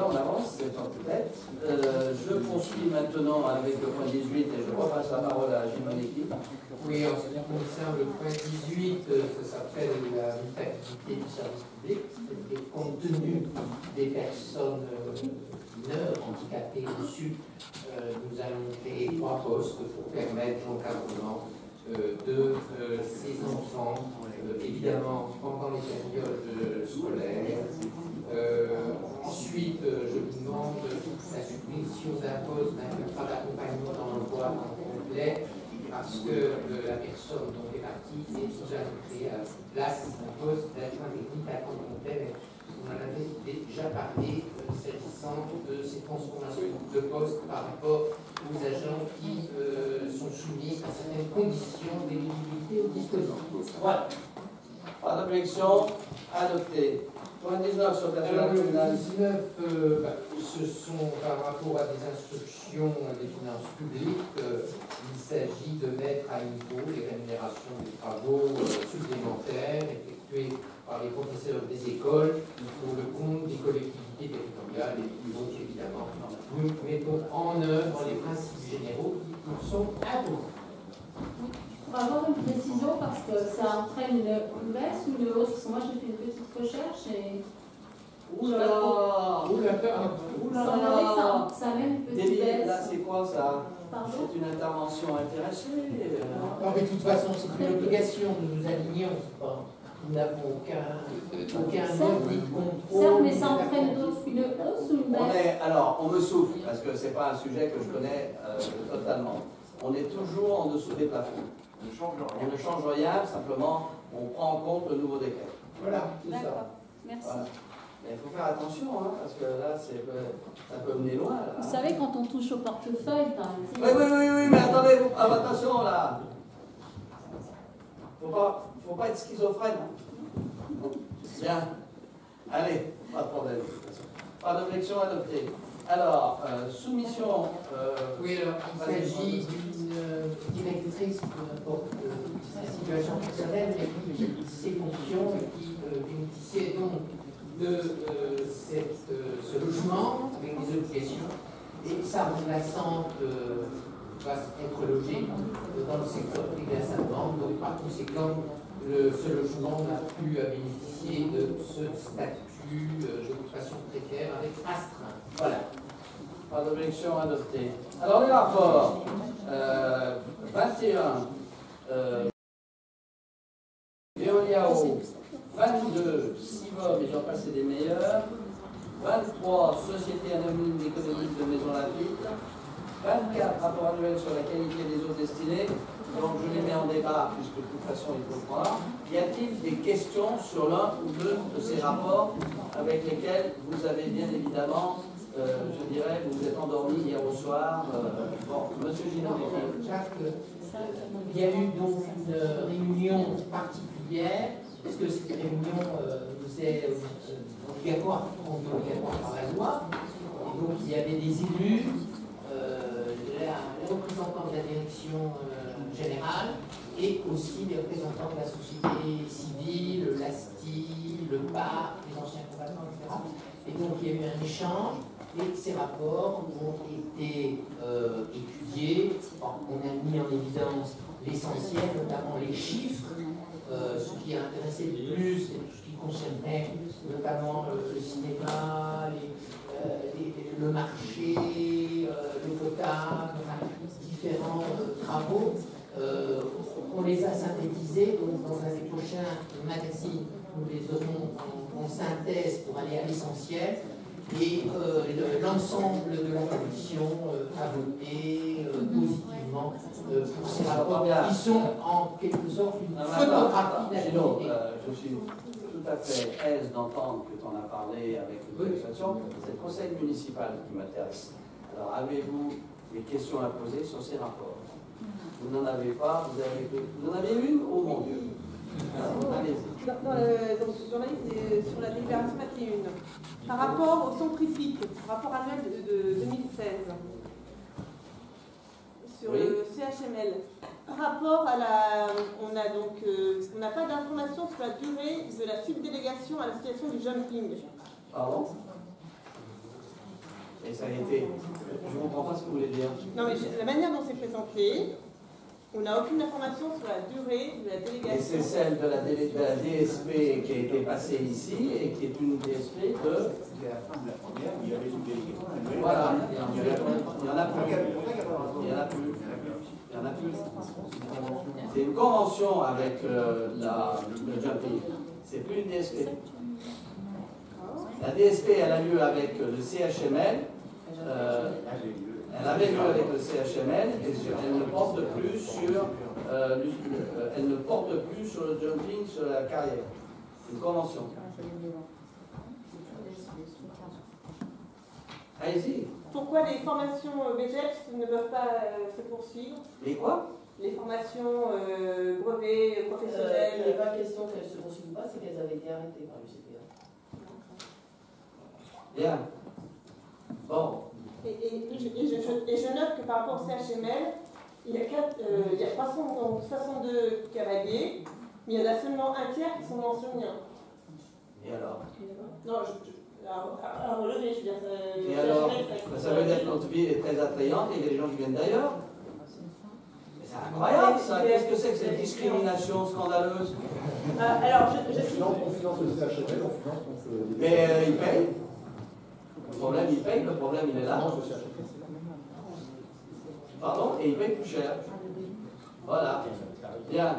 On avance, c'est en tête. Je poursuis maintenant avec le point 18 et je repasse la parole à Gilles Monetti. Oui, en ce qui concerne le point 18, ça s'appelle la activité du service public, c'est-à-dire compte tenu des personnes mineures, handicapées dessus, nous allons créer 3 postes pour permettre l'encadrement de ces enfants, évidemment pendant les périodes scolaires. Ensuite, je vous demande la suppression d'un poste d'un contrat d'accompagnement dans l'emploi en complet, parce que la personne dont est partie est déjà créée à la place d'un poste d'adjoint technique à temps complet. On en avait déjà parlé s'agissant de ces transformations de poste par rapport aux agents qui sont soumis à certaines conditions d'éligibilité au dispositif. Voilà. Pas d'objection, adopté. Point 19 sur le personnel communal. 19, ce sont par rapport à des instructions des finances publiques. Il s'agit de mettre à niveau les rémunérations des travaux supplémentaires effectués par les professeurs des écoles pour le compte des collectivités territoriales. Et donc, évidemment, nous mettons en œuvre les principes généraux qui nous sont adoptés. Pour avoir une précision, parce que ça entraîne une baisse ou une hausse, parce que moi j'ai fait une petite recherche et... Oula! Ça même une petite baisse. Là, c'est quoi ça? Pardon? C'est une intervention intéressée. Non, mais de toute façon, c'est une obligation de nous aligner. Nous n'avons aucun mode de contrôle. Certes, mais ça entraîne une hausse ou une baisse? Alors, on me souffle, parce que ce n'est pas un sujet que je connais totalement. On est toujours en dessous des plafonds. On ne change rien, simplement, on prend en compte le nouveau décret. Voilà, c'est ça. D'accord, merci. Voilà. Mais il faut faire attention, hein, parce que là, ça peut mener loin. Là. Vous savez, quand on touche au portefeuille, par exemple... Oui, mais attendez, attention, là. Faut pas être schizophrène. Bien. Allez, pas de problème. Pas d'objection adoptée. Alors, soumission... Oui, alors, il s'agit d'une directrice, peu importe sa situation personnelle, mais qui ses fonctions et qui bénéficiait donc de ce logement avec des obligations. Et sa remplaçante va être logée dans le secteur privé à sa demande. Donc, par conséquent, ce logement n'a plus à bénéficier de ce statut d'occupation précaire avec astreinte. Voilà. Pas d'objection adoptée. Alors, les rapports 21, Veoliao, 22, Sivom, et j'en passe des meilleurs, 23, Société anonyme économique de Maison Lafitte, 24, rapport annuel sur la qualité des eaux destinées. Donc, je les mets en débat, puisque de toute façon, il faut le croire. Y a-t-il des questions sur l'un ou deux de ces rapports avec lesquels vous avez bien évidemment, je dirais, vous vous êtes endormi hier au soir? Bon, monsieur Gino, il y a eu donc une réunion particulière, parce que cette réunion nous est obligatoire par la loi. Et donc, il y avait des élus, les représentants de la direction générale et aussi les représentants de la société civile, l'ASTI, le PAR, les anciens combattants, etc. Et donc il y a eu un échange et ces rapports ont été étudiés. On a mis en évidence l'essentiel, notamment les chiffres, ce qui a intéressé le plus, c'est tout ce qui concernait notamment le cinéma, le marché, le quota, différents travaux. On les a synthétisés, donc dans un des prochains magazines, nous les aurons en synthèse pour aller à l'essentiel. Et l'ensemble de la commission a voté positivement pour ces rapports qui sont en quelque sorte une photographie d'activité. Je suis tout à fait aise d'entendre que tu en as parlé avec l'organisation. C'est le conseil municipal qui m'intéresse. Alors, avez-vous des questions à poser sur ces rapports? Vous n'en avez pas, vous en avez une? Oh mon Dieu! Allez-y. Donc, journaliste sur la délibération 21. Par rapport au centrifique, rapport annuel de 2016, sur le CHML, par rapport à la... On n'a pas d'informations sur la durée de la subdélégation à la situation du jumping. Pardon? Et ça a été. Je ne comprends pas ce que vous voulez dire. Non, mais la manière dont c'est présenté, on n'a aucune information sur la durée de la Et délégation. c'est celle de la DSP qui a été passée ici et qui est une DSP de. C'était à la fin de la première, il y avait une délégation annuelle. Voilà, il n'y en a plus. Il n'y en a plus. Il y en a plus. C'est une convention avec le jumping. C'est plus une DSP. La DSP, elle a lieu avec le CHML. Elle avait lieu avec le CHML et elle ne porte plus sur le jumping, sur la carrière. C'est une convention. Allez-y. Pourquoi les formations BGEPS ne peuvent pas se poursuivre? Et quoi? Les formations brevets, Il professionnelles. n'est pas question qu'elles se poursuivent pas, c'est qu'elles avaient été arrêtées par l'UCPA. Bien. Bon. Et je note que par rapport au CHML, il y a 362 cavaliers, mais il y en a seulement un tiers qui sont mentionnés. Et alors? Non, à relever, je veux dire. Et alors? Ça veut dire que notre vie est très attrayante et il y a des gens qui viennent d'ailleurs. C'est incroyable ça. Qu'est-ce que c'est que cette discrimination scandaleuse? Alors, je On finance le CHML, on finance Mais ils payent. Le problème, ils payent. Le problème, il est là. Pardon? Et ils payent plus cher. Voilà. Bien.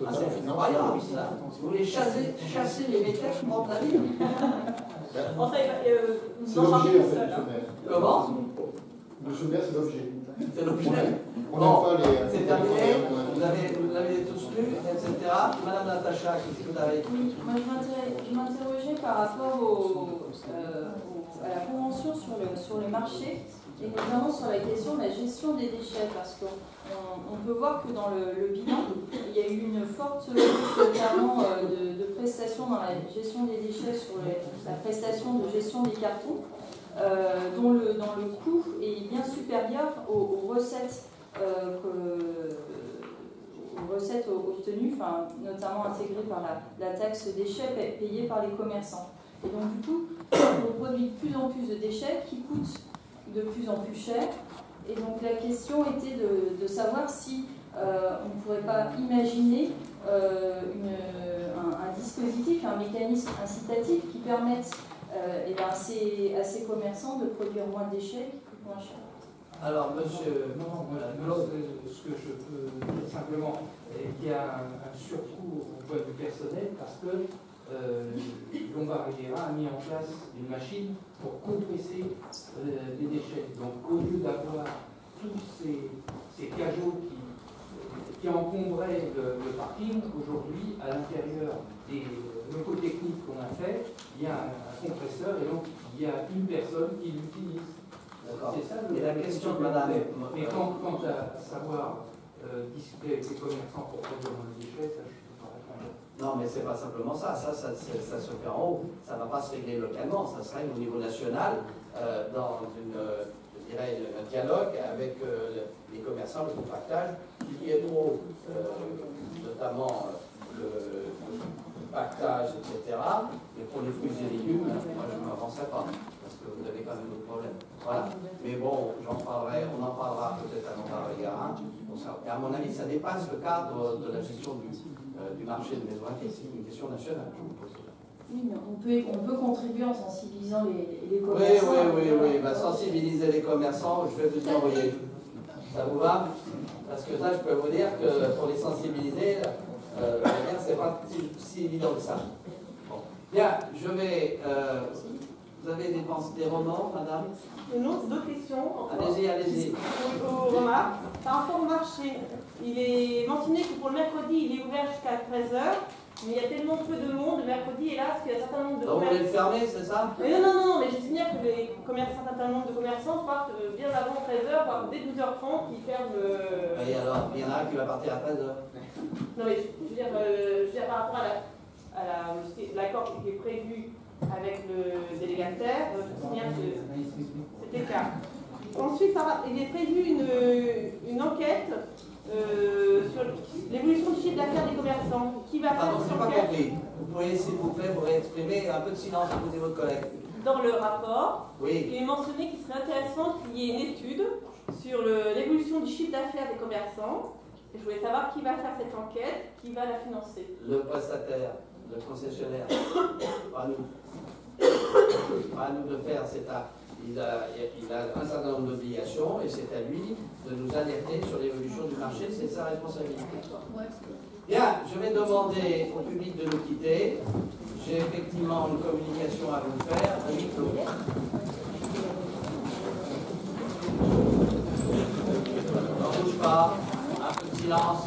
Ah, c'est incroyable ça. Si vous voulez chasser les métèques contre la vie. En fait, C'est l'objet en fait, monsieur le maire. Comment? Monsieur le maire, c'est l'objet. C'est l'objet. On Bon, n'aime pas les. c'est terminé. Vous l'avez tous lu, etc. Madame Natacha, qu'est-ce que vous avez? Oui, moi je m'interrogeais par rapport à la convention sur le marché et notamment sur la question de la gestion des déchets parce qu'on peut voir que dans le bilan, il y a eu une forte hausse notamment de prestations dans la gestion des déchets sur la prestation de gestion des cartons dont le coût est bien supérieur aux recettes obtenues, notamment intégrées par la taxe déchets payée par les commerçants. Et donc du coup, on produit de plus en plus de déchets qui coûtent de plus en plus cher. Et donc la question était de savoir si on ne pourrait pas imaginer un dispositif, un mécanisme incitatif qui permette à ces commerçants de produire moins de déchets qui coûtent moins cher. Alors, monsieur. Ce que je peux dire simplement, il y a un surcoût au point de vue personnel parce que Lombard Riviera a mis en place une machine pour compresser les déchets. Donc, au lieu d'avoir tous ces cajots qui encombraient le parking, aujourd'hui, à l'intérieur des locaux techniques qu'on a fait, il y a un compresseur et donc il y a une personne qui l'utilise. C'est ça Et la question de madame. Mais quant à savoir discuter avec les commerçants pour produire moins de déchets, ça je ne peux pas répondre. Non, mais c'est pas simplement ça. Ça se fait en haut. Ça ne va pas se régler localement. Ça se règle au niveau national dans un dialogue avec les commerçants, le compactage, qui est trop haut. Notamment le pactage, etc. Mais pour les fruits et légumes, moi je ne m'avancerai pas. Parce que vous avez quand même d'autres problèmes. Voilà. Mais bon, on en parlera peut-être à Lombard Riviera. Et à mon avis, ça dépasse le cadre de la gestion du marché de maisons acquises. C'est une question nationale, je vous pose. Oui, mais on peut contribuer en sensibilisant les commerçants. Oui. Bah, sensibiliser les commerçants, je vais vous y envoyer. Ça vous va? Parce que là, je peux vous dire que pour les sensibiliser, c'est pas si évident que ça. Bon. Bien, je vais. Vous avez des romans, madame? Non, d'autres questions. Allez-y. Aux remarques. Par rapport au marché, il est mentionné que pour le mercredi, il est ouvert jusqu'à 13h, mais il y a tellement peu de monde le mercredi, hélas, qu'il y a un certain nombre de Donc, vous voulez le fermer, c'est ça? Non, mais je signale que un certain nombre de commerçants partent bien avant 13h, voire dès 12h30, ils ferment le... Et alors, il y en a un qui va partir à 13h. Non, mais je veux dire par rapport à l'accord qui est prévu avec le délégataire, je signale que c'était le cas. Ensuite, il est prévu une enquête sur l'évolution du chiffre d'affaires des commerçants. Qui va faire Pardon, je cette n'ai pas enquête? compris. Vous pourriez, s'il vous plaît, vous réexprimer un peu de silence à côté de votre collègue. dans le rapport, Oui. il est mentionné qu'il serait intéressant qu'il y ait une étude sur l'évolution du chiffre d'affaires des commerçants. Et je voulais savoir qui va faire cette enquête, qui va la financer. Le prestataire, le concessionnaire, pas nous. Pas à nous de faire cet acte. Il a un certain nombre d'obligations et c'est à lui de nous alerter sur l'évolution du marché, c'est sa responsabilité. Bien, je vais demander au public de nous quitter. J'ai effectivement une communication à vous faire, un micro. Ne bouge pas, un peu de silence.